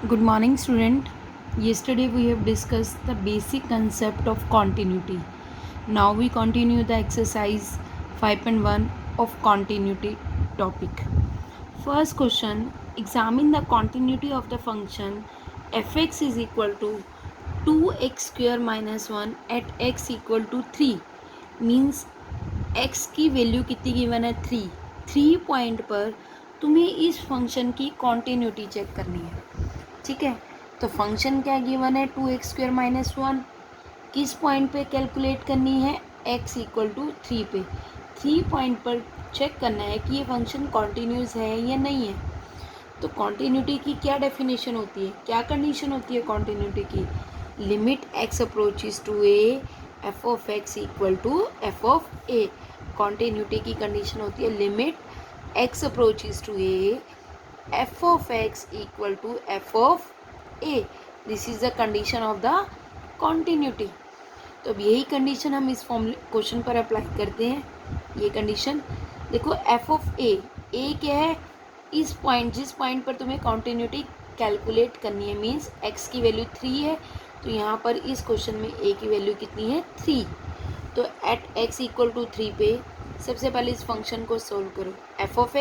Good morning, student. Yesterday we have discussed the basic concept of continuity. Now we continue the exercise 5.1 of continuity topic. First question: examine the continuity of the function fx is equal to 2x square minus 1 at x equal to 3. Means x की value कितनी given है 3. 3 point पर तुम्हें इस function की continuity check करनी है. ठीक है, तो फंक्शन क्या गिवन है 2x² माइनस 1. किस पॉइंट पे कैलकुलेट करनी है x इक्वल टू 3 पे. 3 पॉइंट पर चेक करना है कि ये फंक्शन कॉन्टीन्यूस है या नहीं है. तो कॉन्टीन्यूटी की क्या डेफिनेशन होती है, क्या कंडीशन होती है कॉन्टीन्यूटी की. Limit x approaches to a f of x equal to f of a. Continuity की कंडीशन होती है limit x approaches to a f of x equal to f of a. This is the condition of the continuity. तो अब यही condition हम इस फॉर्मूले question पर अप्लाई करते हैं. ये कंडीशन देखो f of a क्या है, इस पॉइंट जिस पॉइंट पर तुम्हें कॉन्टिन्यूटी कैलकुलेट करनी है. मीन्स x की वैल्यू 3 है, तो यहाँ पर इस क्वेश्चन में a की वैल्यू कितनी है 3. तो एट x इक्वल टू 3 पे सबसे पहले इस फंक्शन को सोल्व करो. f ऑफ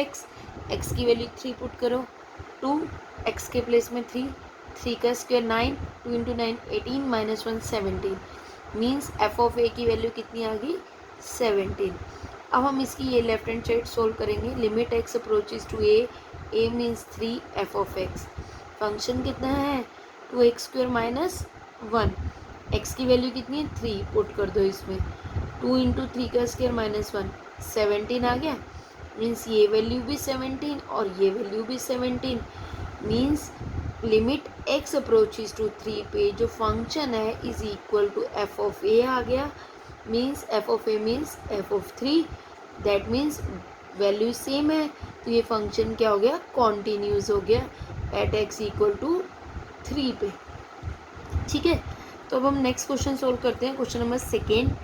x की वैल्यू 3 पुट करो. 2 x के प्लेस में 3 का square 9, 2 into 9 18 minus 1 17. Means f of a की वैल्यू कितनी आ गई 17. अब हम इसकी ये लेफ्ट हैंड साइड सोल्व करेंगे. Limit x approaches to a means 3 f of x. Function कितना है 2x² माइनस 1. x की वैल्यू कितनी है 3 पुट कर दो इसमें. 2 इंटू 3 का स्क्वायर माइनस 1 17 आ गया. मीन्स ये वैल्यू भी 17 और ये वैल्यू भी 17. Means limit x approaches to 3 पे जो फंक्शन है is equal to f of a आ गया. Means f of a means f of 3. That means value same है, तो ये फंक्शन क्या हो गया कॉन्टीन्यूस हो गया एट x इक्वल टू 3 पे. ठीक है, तो अब हम नेक्स्ट क्वेश्चन सोल्व करते हैं. Question number second.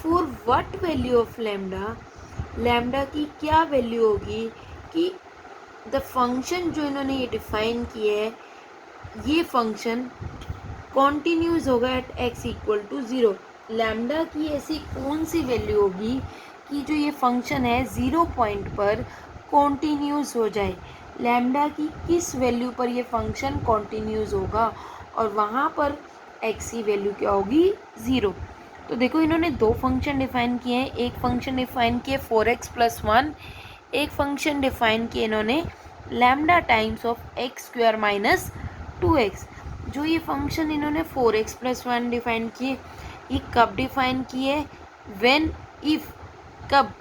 For what value of lambda की क्या वैल्यू होगी कि द फंक्शन जो इन्होंने ये डिफाइन किया है ये फंक्शन कॉन्टीन्यूस होगा at x equal to 0. Lambda की ऐसी कौन सी वैल्यू होगी कि जो ये फंक्शन है 0 पॉइंट पर कॉन्टीन्यूस हो जाए. लैम्डा की किस वैल्यू पर ये फंक्शन कॉन्टीन्यूस होगा और वहाँ पर x की वैल्यू क्या होगी 0. तो देखो इन्होंने दो फंक्शन डिफाइन किए हैं. एक फंक्शन डिफाइन किए 4x प्लस 1. एक फंक्शन डिफाइन किए इन्होंने lambda times of x² minus 2x. जो ये फंक्शन इन्होंने 4x प्लस 1 डिफाइन किए, ये कब डिफाइन किए व्हेन इफ कब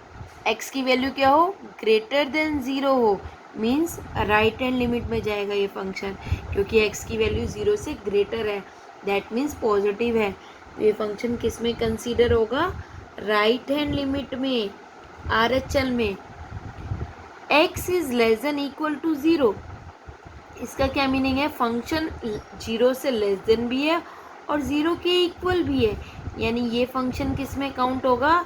x की वैल्यू क्या हो ग्रेटर देन 0 हो. मीन्स राइट हैंड लिमिट में जाएगा ये फंक्शन, क्योंकि x की वैल्यू 0 से ग्रेटर है. दैट मीन्स पॉजिटिव है. तो ये फंक्शन किस में कंसीडर होगा राइट हैंड लिमिट में, RHL में. x is less than equal to 0. इसका क्या मीनिंग है, फंक्शन 0 से लेस देन भी है और 0 के इक्वल भी है. यानी ये फंक्शन किस में काउंट होगा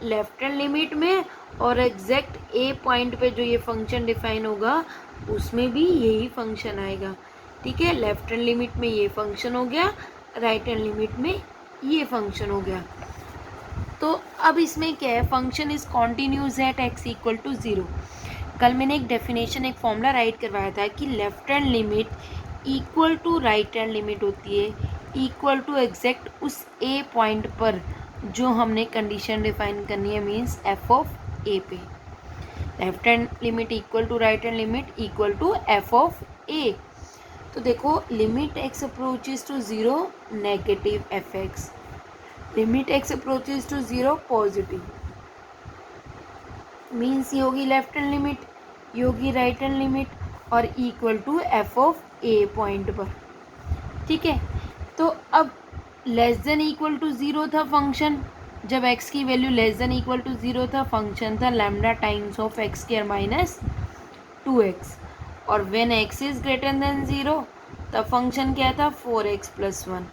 लेफ्ट हैंड लिमिट में, और एग्जैक्ट a पॉइंट पे जो ये फंक्शन डिफाइन होगा उसमें भी यही फंक्शन आएगा. ठीक है, लेफ्ट हैंड लिमिट में ये फंक्शन हो गया, राइट हैंड लिमिट में ये फंक्शन हो गया. तो अब इसमें क्या है, function is continuous at x equal to 0. कल मैंने एक डेफिनेशन एक फॉर्मूला राइट करवाया था कि left hand limit equal to right hand limit होती है इक्वल टू एग्जैक्ट उस a पॉइंट पर जो हमने कंडीशन डिफाइन करनी है. मीन्स f ऑफ a पे left hand limit equal to right hand limit equal to f of a. तो देखो limit x approaches to 0 negative fx, limit x approaches to 0 positive. Means ये होगी left hand limit, ये होगी right hand limit और equal to f of a point पर. ठीक है, तो अब लेस देन इक्वल टू 0 था फंक्शन, जब x की value less than equal to 0 था फंक्शन था lambda times of x² minus 2x. और when x is greater than 0 तब फंक्शन क्या था 4x प्लस 1.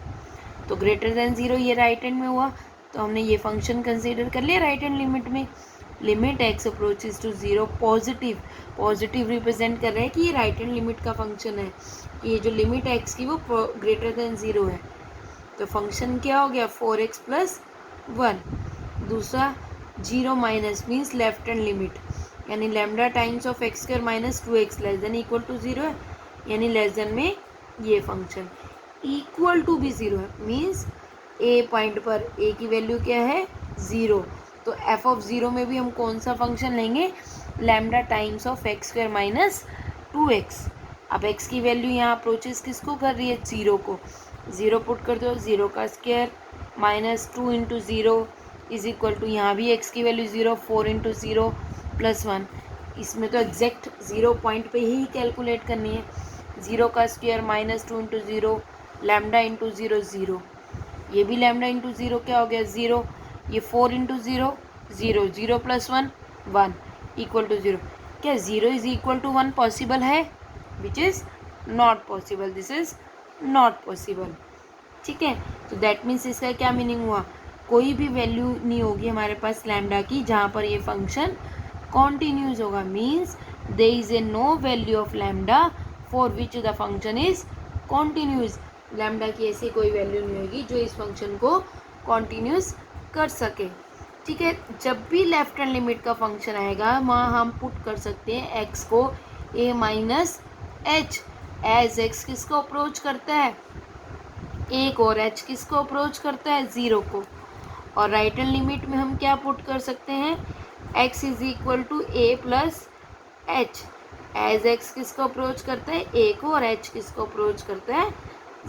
तो ग्रेटर देन 0 ये राइट हैंड में हुआ, तो हमने ये फंक्शन कंसीडर कर लिया राइट हैंड लिमिट में. Limit x approaches to zero positive represent कर रहा है कि ये राइट हैंड लिमिट का फंक्शन है, ये जो लिमिट एक्स की वो ग्रेटर देन ज़ीरो है। तो फंक्शन क्या हो गया 4x प्लस 1। दूसरा zero minus means left hand limit, यानी lambda times of x square minus 2x less than equal to zero है, यानी लेस देन में ये फंक्शन इक्वल टू भी ज़ीरो है, मीन्स ए पॉइंट पर ए की वैल्यू क्या है 0। तो एफ ऑफ ज़ीरो में भी हम कौन सा फंक्शन लेंगे, lambda times of x square minus 2x। अब x की वैल्यू यहाँ अप्रोचेस किसको कर रही है 0 को, 0 पुट कर दो, 0 का square minus 2 into zero is equal to, यहाँ भी x की वैल्यू 0, 4 इंटू ज़ीरो प्लस 1। इसमें तो एग्जैक्ट 0 पॉइंट पे ही कैलकुलेट करनी है। 0 का square minus 2 into zero, lambda into zero 0, ये भी लैम्डा इंटू ज़ीरो क्या हो गया 0, ये 4 into zero 0, 0 plus 1 1 equal to 0। क्या 0 इज इक्वल टू 1 पॉसिबल है, which is not possible, this is not possible. ठीक है, तो दैट मीन्स इसका क्या मीनिंग हुआ, कोई भी वैल्यू नहीं होगी हमारे पास लैम्डा की जहाँ पर ये फंक्शन कॉन्टिन्यूस होगा, means there is a no value of lambda for which the function is continuous. Lambda की ऐसी कोई वैल्यू नहीं होगी जो इस फंक्शन को कॉन्टिन्यूस कर सके। ठीक है, जब भी लेफ्ट हैंड लिमिट का फंक्शन आएगा वहाँ हम पुट कर सकते हैं x को a minus h, as x किसको अप्रोच करता है एक, और h किसको अप्रोच करता है 0 को। और राइट हैंड लिमिट में हम क्या पुट कर सकते हैं, x इज equal to a plus h, as x किसको अप्रोच करता है a को, और h किसको अप्रोच करता है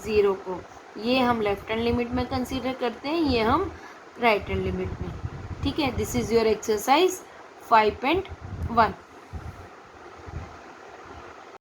0 को। ये हम लेफ्ट हैंड लिमिट में कंसीडर करते हैं, ये हम राइट हैंड लिमिट में। ठीक है, दिस इज़ योर एक्सरसाइज 5.1।